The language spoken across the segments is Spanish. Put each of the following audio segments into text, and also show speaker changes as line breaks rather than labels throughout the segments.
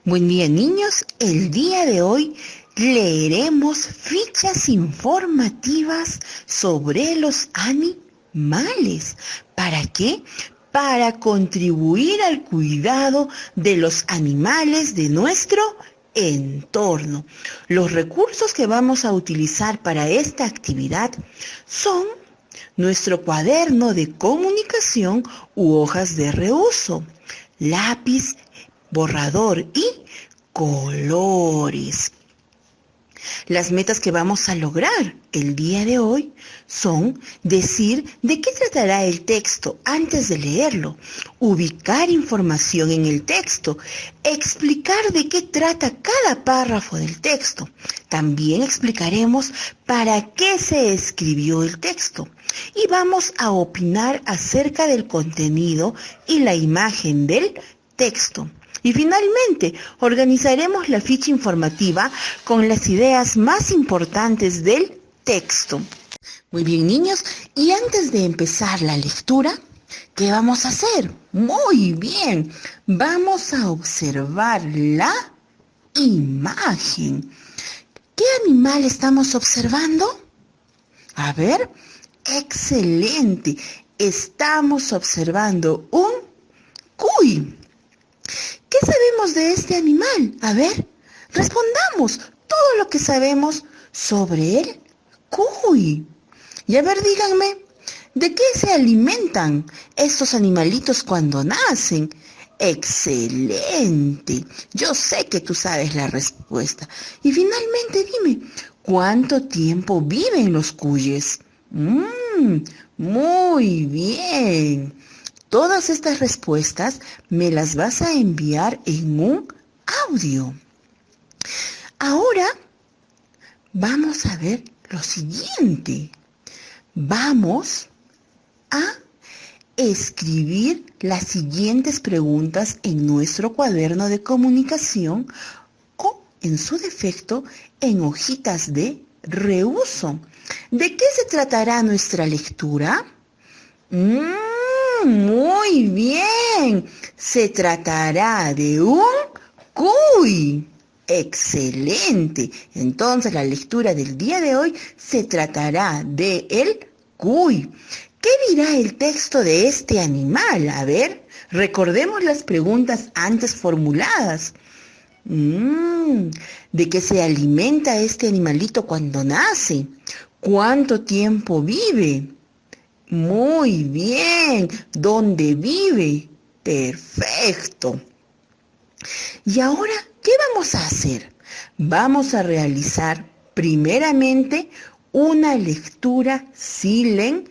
Buen día, niños. El día de hoy leeremos fichas informativas sobre los animales. ¿Para qué? Para contribuir al cuidado de los animales de nuestro entorno. Los recursos que vamos a utilizar para esta actividad son nuestro cuaderno de comunicación u hojas de reuso, lápiz, borrador y colores. Las metas que vamos a lograr el día de hoy son decir de qué tratará el texto antes de leerlo, ubicar información en el texto, explicar de qué trata cada párrafo del texto. También explicaremos para qué se escribió el texto y vamos a opinar acerca del contenido y la imagen del texto. Y finalmente, organizaremos la ficha informativa con las ideas más importantes del texto. Muy bien, niños, y antes de empezar la lectura, ¿qué vamos a hacer? Muy bien, vamos a observar la imagen. ¿Qué animal estamos observando? A ver, excelente. Estamos observando un cuy. ¿Qué sabemos de este animal? A ver, respondamos todo lo que sabemos sobre el cuy. Y a ver, díganme, ¿de qué se alimentan estos animalitos cuando nacen? Excelente. Yo sé que tú sabes la respuesta. Y finalmente dime, ¿cuánto tiempo viven los cuyes? Muy bien. Todas estas respuestas me las vas a enviar en un audio. Ahora vamos a ver lo siguiente. Vamos a escribir las siguientes preguntas en nuestro cuaderno de comunicación o, en su defecto, en hojitas de reuso. ¿De qué se tratará nuestra lectura? Muy bien, se tratará de un cuy. Excelente. Entonces la lectura del día de hoy se tratará de el cuy. ¿Qué dirá el texto de este animal? A ver, recordemos las preguntas antes formuladas. ¿De qué se alimenta este animalito cuando nace? ¿Cuánto tiempo vive? Muy bien. ¿Dónde vive? Perfecto. Y ahora, ¿qué vamos a hacer? Vamos a realizar primeramente una lectura silenciosa.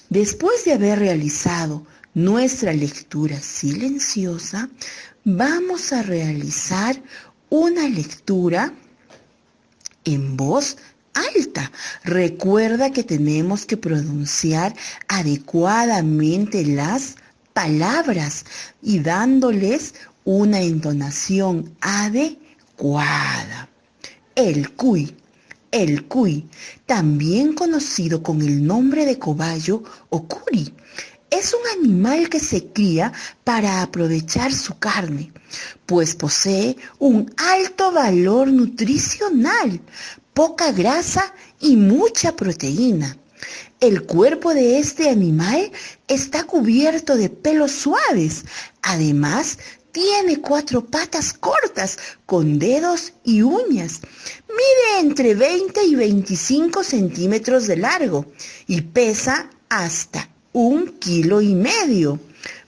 Después de haber realizado nuestra lectura silenciosa, vamos a realizar una lectura en voz alta. Recuerda que tenemos que pronunciar adecuadamente las palabras y dándoles una entonación adecuada. El cuy, también conocido con el nombre de cobayo o curi, es un animal que se cría para aprovechar su carne, pues posee un alto valor nutricional, poca grasa y mucha proteína. El cuerpo de este animal está cubierto de pelos suaves. Además, tiene 4 patas cortas con dedos y uñas. Mide entre 20 y 25 centímetros de largo y pesa hasta 1,5 kilos.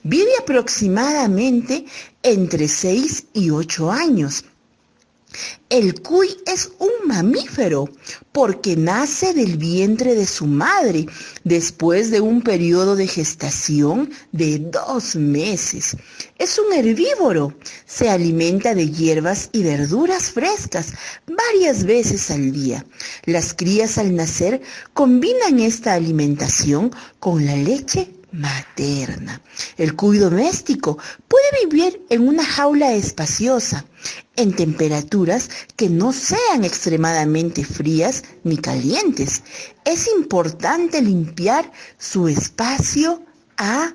Vive aproximadamente entre 6 y 8 años. El cuy es un mamífero porque nace del vientre de su madre después de un periodo de gestación de 2 meses. Es un herbívoro. Se alimenta de hierbas y verduras frescas varias veces al día. Las crías al nacer combinan esta alimentación con la leche materna. El cuy doméstico puede vivir en una jaula espaciosa, en temperaturas que no sean extremadamente frías ni calientes. Es importante limpiar su espacio a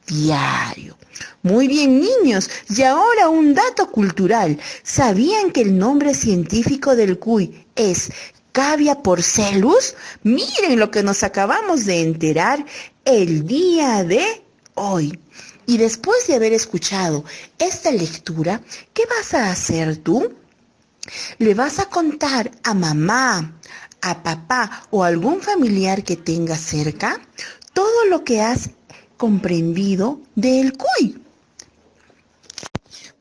diario. Muy bien, niños. Y ahora un dato cultural. ¿Sabían que el nombre científico del cuy es Cavia porcellus? Miren lo que nos acabamos de enterar el día de hoy. Y después de haber escuchado esta lectura, ¿qué vas a hacer tú? Le vas a contar a mamá, a papá o algún familiar que tengas cerca todo lo que has comprendido del cuy.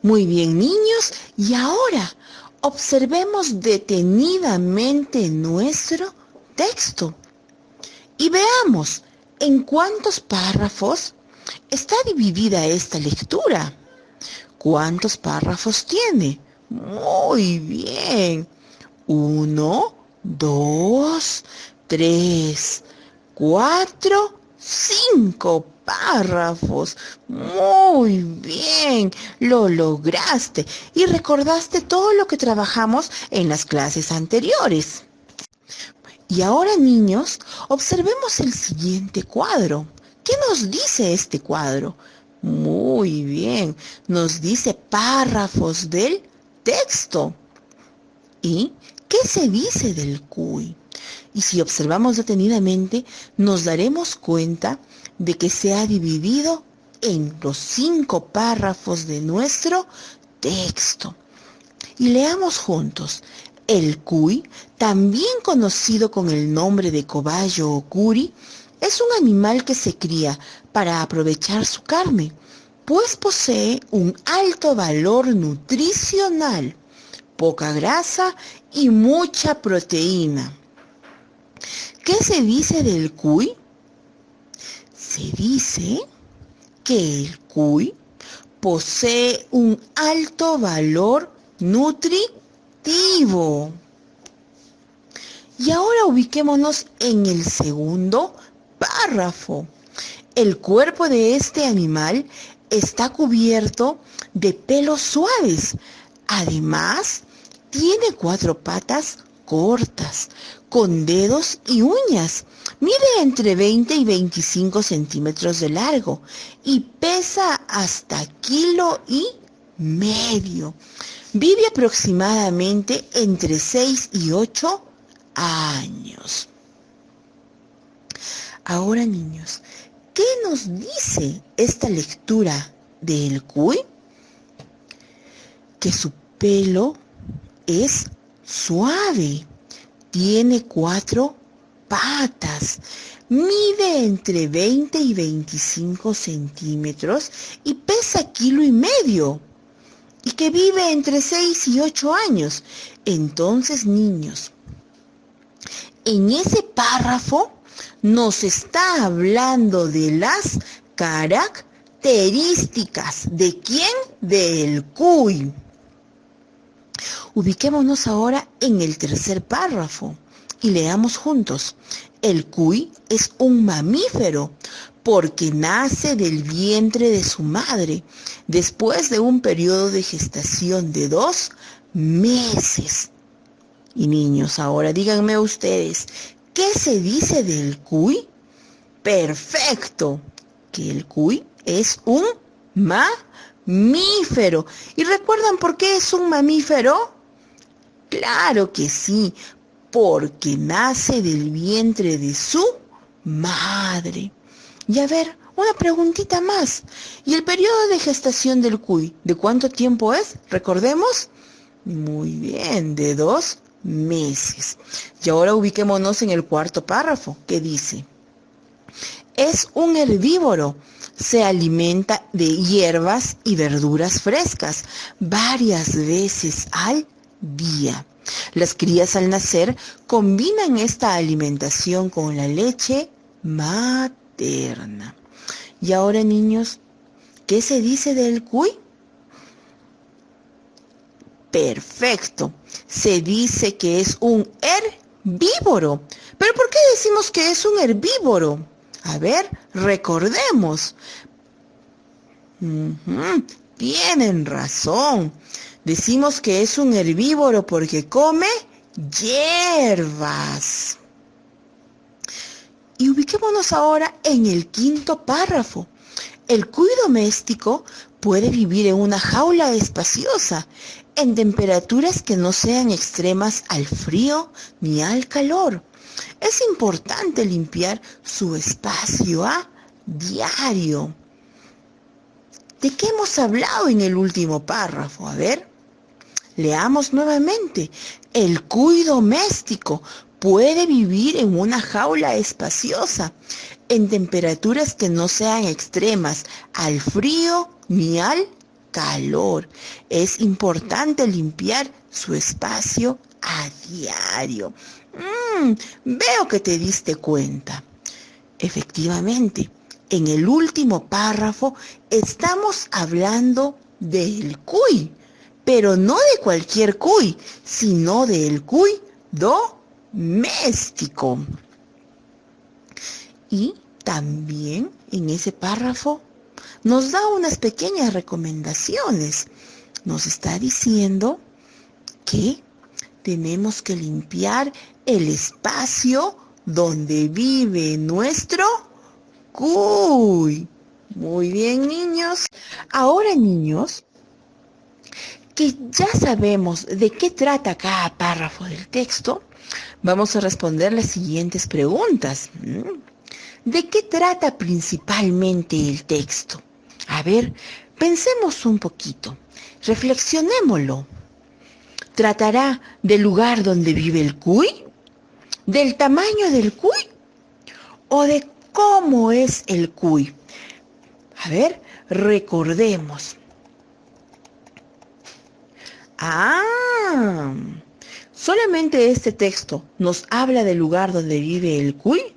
Muy bien, niños, y ahora observemos detenidamente nuestro texto y veamos en cuántos párrafos está dividida esta lectura. ¿Cuántos párrafos tiene? Muy bien. 1, 2, 3, 4, 5 párrafos. Muy bien, lo lograste y recordaste todo lo que trabajamos en las clases anteriores. Y ahora, niños, observemos el siguiente cuadro. ¿Qué nos dice este cuadro? Muy bien, nos dice párrafos del texto. ¿Y qué se dice del cuy? Y si observamos detenidamente, nos daremos cuenta de que se ha dividido en los 5 párrafos de nuestro texto. Y leamos juntos. El cuy, también conocido con el nombre de cobayo o curi, es un animal que se cría para aprovechar su carne, pues posee un alto valor nutricional, poca grasa y mucha proteína. ¿Qué se dice del cuy? Se dice que el cuy posee un alto valor nutritivo. Y ahora ubiquémonos en el segundo párrafo. El cuerpo de este animal está cubierto de pelos suaves. Además, tiene 4 patas cortas, con dedos y uñas. Mide entre 20 y 25 centímetros de largo y pesa hasta 1,5 kilos. Vive aproximadamente entre 6 y 8 años. Ahora, niños, ¿qué nos dice esta lectura del cuy? Que su pelo es suave, tiene 4 patas, mide entre 20 y 25 centímetros y pesa 1,5 kilos. Y que vive entre 6 y 8 años. Entonces, niños, en ese párrafo nos está hablando de las características. ¿De quién? Del cuy. Ubiquémonos ahora en el tercer párrafo y leamos juntos. El cuy es un mamífero porque nace del vientre de su madre después de un periodo de gestación de 2 meses. Y niños, ahora díganme ustedes, ¿qué se dice del cuy? Perfecto, que el cuy es un mamífero. ¿Y recuerdan por qué es un mamífero? Claro que sí, porque nace del vientre de su madre. Y a ver, una preguntita más. ¿Y el periodo de gestación del cuy, de cuánto tiempo es? ¿Recordemos? Muy bien, de 2 meses. Y ahora ubiquémonos en el cuarto párrafo, que dice: es un herbívoro. Se alimenta de hierbas y verduras frescas varias veces al día. Las crías al nacer combinan esta alimentación con la leche materna. Y ahora, niños, ¿qué se dice del cuy? Perfecto. Se dice que es un herbívoro. ¿Pero por qué decimos que es un herbívoro? A ver, recordemos. Tienen razón. Decimos que es un herbívoro porque come hierbas. Y ubiquémonos ahora en el quinto párrafo. El cuy doméstico puede vivir en una jaula espaciosa, en temperaturas que no sean extremas al frío ni al calor. Es importante limpiar su espacio a diario. ¿De qué hemos hablado en el último párrafo? A ver, leamos nuevamente. El cuy doméstico puede vivir en una jaula espaciosa, en temperaturas que no sean extremas al frío ni al calor. Es importante limpiar su espacio a diario. Veo que te diste cuenta. Efectivamente, en el último párrafo estamos hablando del cuy, pero no de cualquier cuy, sino del cuy doméstico. Y también en ese párrafo nos da unas pequeñas recomendaciones. Nos está diciendo que tenemos que limpiar el espacio donde vive nuestro cuy. Muy bien, niños. Ahora, niños, que ya sabemos de qué trata cada párrafo del texto, vamos a responder las siguientes preguntas. ¿De qué trata principalmente el texto? A ver, pensemos un poquito, reflexionémoslo. ¿Tratará del lugar donde vive el cuy? ¿Del tamaño del cuy? ¿O de cómo es el cuy? A ver, recordemos. ¿Solamente este texto nos habla del lugar donde vive el cuy?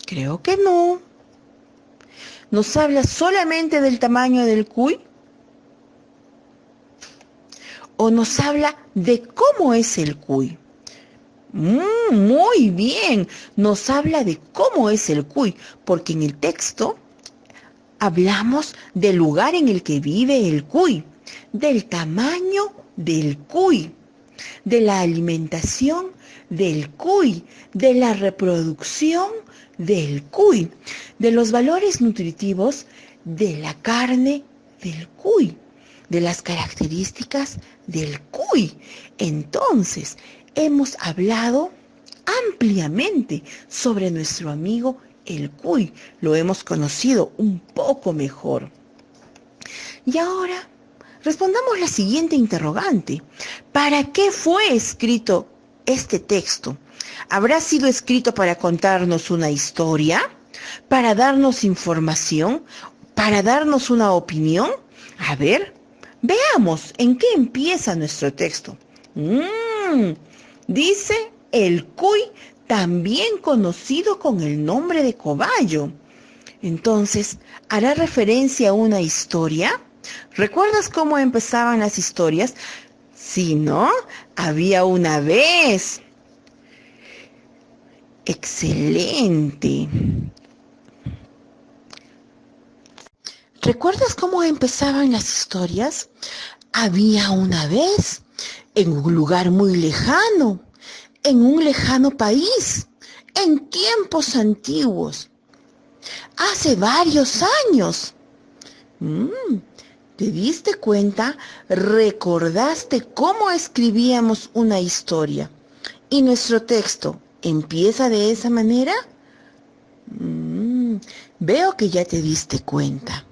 Creo que no. ¿Nos habla solamente del tamaño del cuy? ¿O nos habla de cómo es el cuy? Muy bien, nos habla de cómo es el cuy, porque en el texto hablamos del lugar en el que vive el cuy, del tamaño del cuy, de la alimentación del cuy, de la reproducción del cuy, de los valores nutritivos de la carne del cuy, de las características del cuy. Entonces, hemos hablado ampliamente sobre nuestro amigo el cuy. Lo hemos conocido un poco mejor. Y ahora, respondamos la siguiente interrogante. ¿Para qué fue escrito este texto? ¿Habrá sido escrito para contarnos una historia? ¿Para darnos información? ¿Para darnos una opinión? A ver, veamos en qué empieza nuestro texto. Dice el cuy, también conocido con el nombre de cobayo. Entonces, ¿hará referencia a una historia? ¿Recuerdas cómo empezaban las historias? Sí, ¿no? Había una vez. Excelente. ¿Recuerdas cómo empezaban las historias? Había una vez, en un lugar muy lejano, en un lejano país, en tiempos antiguos, hace varios años. ¿Te diste cuenta? ¿Recordaste cómo escribíamos una historia? ¿Y nuestro texto empieza de esa manera? Veo que ya te diste cuenta.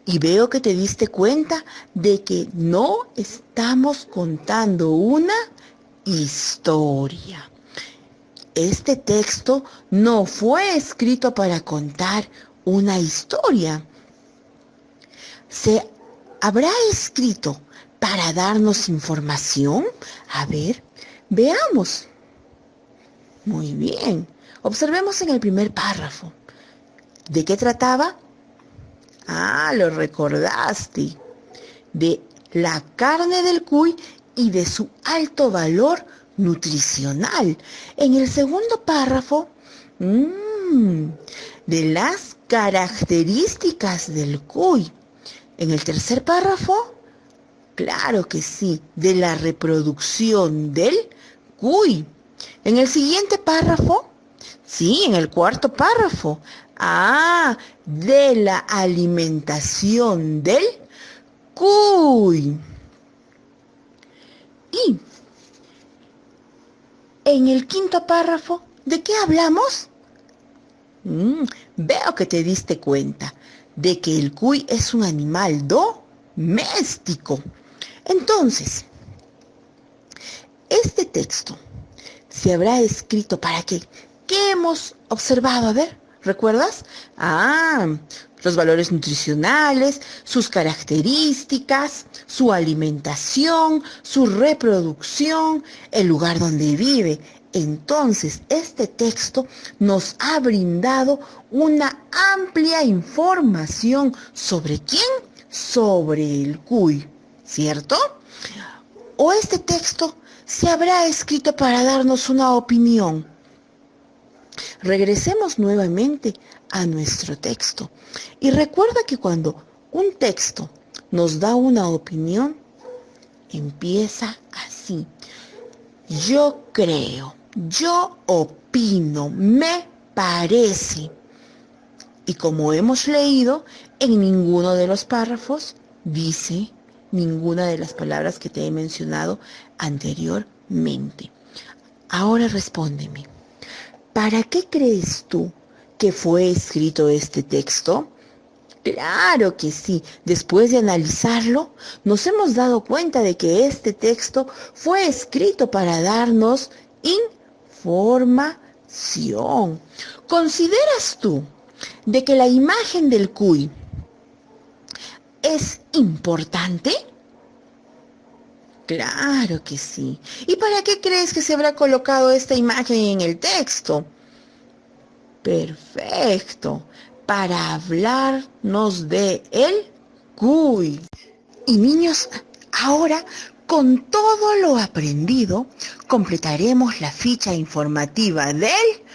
Y veo que te diste cuenta de que no estamos contando una historia. Este texto no fue escrito para contar una historia. ¿Se habrá escrito para darnos información? A ver, veamos. Muy bien. Observemos en el primer párrafo. ¿De qué trataba? Lo recordaste. De la carne del cuy y de su alto valor nutricional. En el segundo párrafo, de las características del cuy. En el tercer párrafo, claro que sí, de la reproducción del cuy. En el siguiente párrafo, Sí, en el cuarto párrafo. De la alimentación del cuy. Y en el quinto párrafo, ¿de qué hablamos? Veo que te diste cuenta de que el cuy es un animal doméstico. Entonces, este texto se habrá escrito para qué. ¿Qué hemos observado? A ver, ¿recuerdas? Los valores nutricionales, sus características, su alimentación, su reproducción, el lugar donde vive. Entonces, este texto nos ha brindado una amplia información sobre quién, sobre el cuy, ¿cierto? ¿O este texto se habrá escrito para darnos una opinión? Regresemos nuevamente a nuestro texto y recuerda que cuando un texto nos da una opinión, empieza así. Yo creo, yo opino, me parece. Y como hemos leído, en ninguno de los párrafos dice ninguna de las palabras que te he mencionado anteriormente. Ahora respóndeme. ¿Para qué crees tú que fue escrito este texto? Claro que sí. Después de analizarlo, nos hemos dado cuenta de que este texto fue escrito para darnos información. ¿Consideras tú de que la imagen del cuy es importante? Claro que sí. ¿Y para qué crees que se habrá colocado esta imagen en el texto? Perfecto. Para hablarnos de el cuy. Y niños, ahora con todo lo aprendido, completaremos la ficha informativa del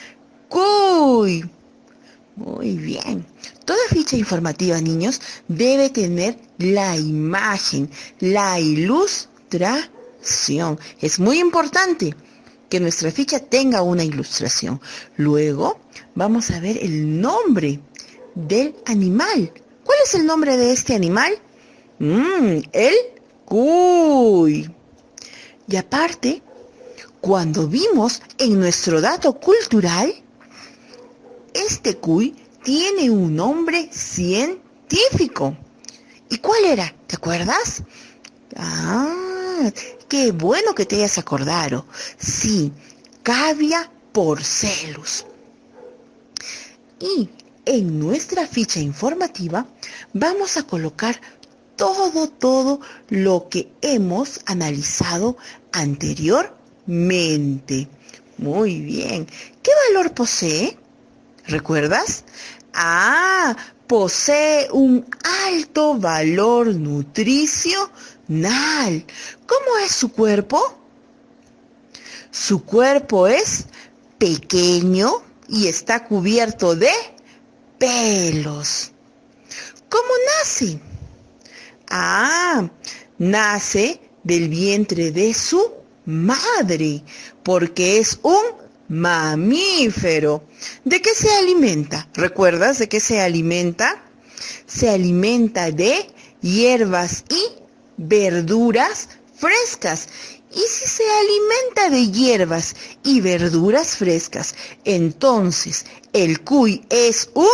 cuy. Muy bien. Toda ficha informativa, niños, debe tener la imagen, la ilustración. Es muy importante que nuestra ficha tenga una ilustración. Luego vamos a ver el nombre del animal. ¿Cuál es el nombre de este animal? El cuy. Y aparte, cuando vimos en nuestro dato cultural, este cuy tiene un nombre científico. ¿Y cuál era? ¿Te acuerdas? Qué bueno que te hayas acordado. Sí, Cavia porcellus. Y en nuestra ficha informativa vamos a colocar todo lo que hemos analizado anteriormente. Muy bien. ¿Qué valor posee? ¿Recuerdas? Posee un alto valor nutricional. ¿Cómo es su cuerpo? Su cuerpo es pequeño y está cubierto de pelos. ¿Cómo nace? Nace del vientre de su madre, porque es un mamífero. ¿De qué se alimenta? ¿Recuerdas de qué se alimenta? Se alimenta de hierbas y verduras frescas. Y si se alimenta de hierbas y verduras frescas, entonces el cuy es un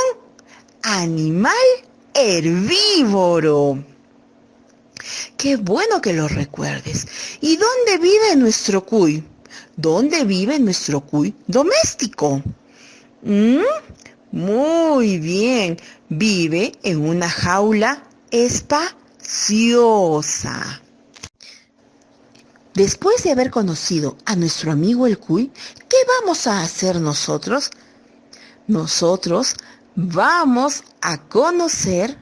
animal herbívoro. Qué bueno que lo recuerdes. ¿Y dónde vive nuestro cuy? ¿Dónde vive nuestro cuy doméstico? Muy bien. Vive en una jaula espaciosa. Después de haber conocido a nuestro amigo el cuy, ¿qué vamos a hacer nosotros? Nosotros vamos a conocer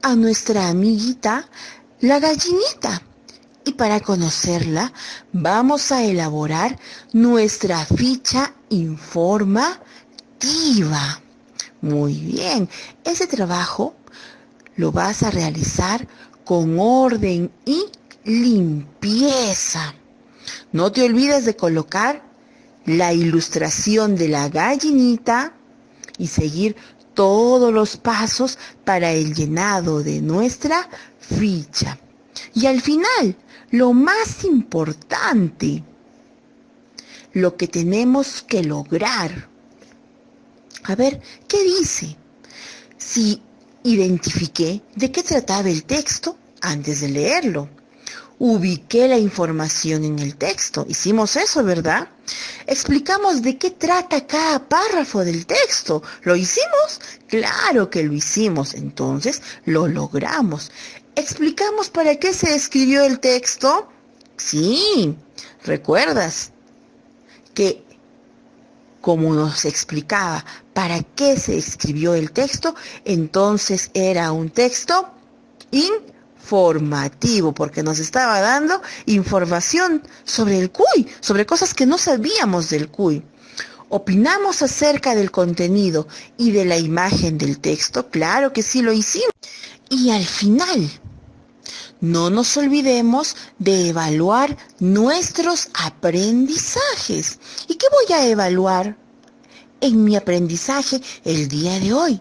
a nuestra amiguita, la gallinita. Y para conocerla, vamos a elaborar nuestra ficha informativa. Muy bien, ese trabajo lo vas a realizar con orden y limpieza. No te olvides de colocar la ilustración de la gallinita y seguir todos los pasos para el llenado de nuestra ficha. Y al final, lo más importante, lo que tenemos que lograr. A ver, ¿qué dice? Si identifiqué de qué trataba el texto antes de leerlo. Ubiqué la información en el texto. Hicimos eso, ¿verdad? Explicamos de qué trata cada párrafo del texto. ¿Lo hicimos? Claro que lo hicimos. Entonces, lo logramos. ¿Explicamos para qué se escribió el texto? Sí. ¿Recuerdas que, como nos explicaba para qué se escribió el texto, entonces era un texto informativo, porque nos estaba dando información sobre el cuy, sobre cosas que no sabíamos del cuy? ¿Opinamos acerca del contenido y de la imagen del texto? Claro que sí lo hicimos. Y al final, no nos olvidemos de evaluar nuestros aprendizajes. ¿Y qué voy a evaluar en mi aprendizaje el día de hoy?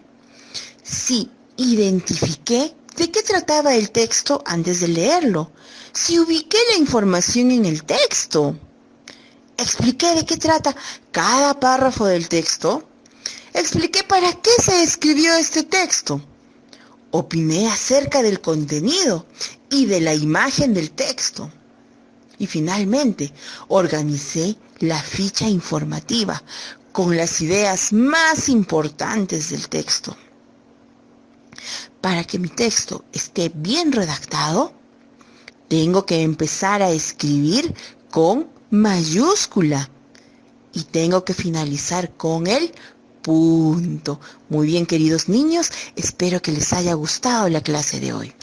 Si identifiqué de qué trataba el texto antes de leerlo, si ubiqué la información en el texto, expliqué de qué trata cada párrafo del texto, expliqué para qué se escribió este texto, opiné acerca del contenido y de la imagen del texto. Y finalmente, organicé la ficha informativa con las ideas más importantes del texto. Para que mi texto esté bien redactado, tengo que empezar a escribir con mayúscula y tengo que finalizar con el punto. Muy bien, queridos niños, espero que les haya gustado la clase de hoy.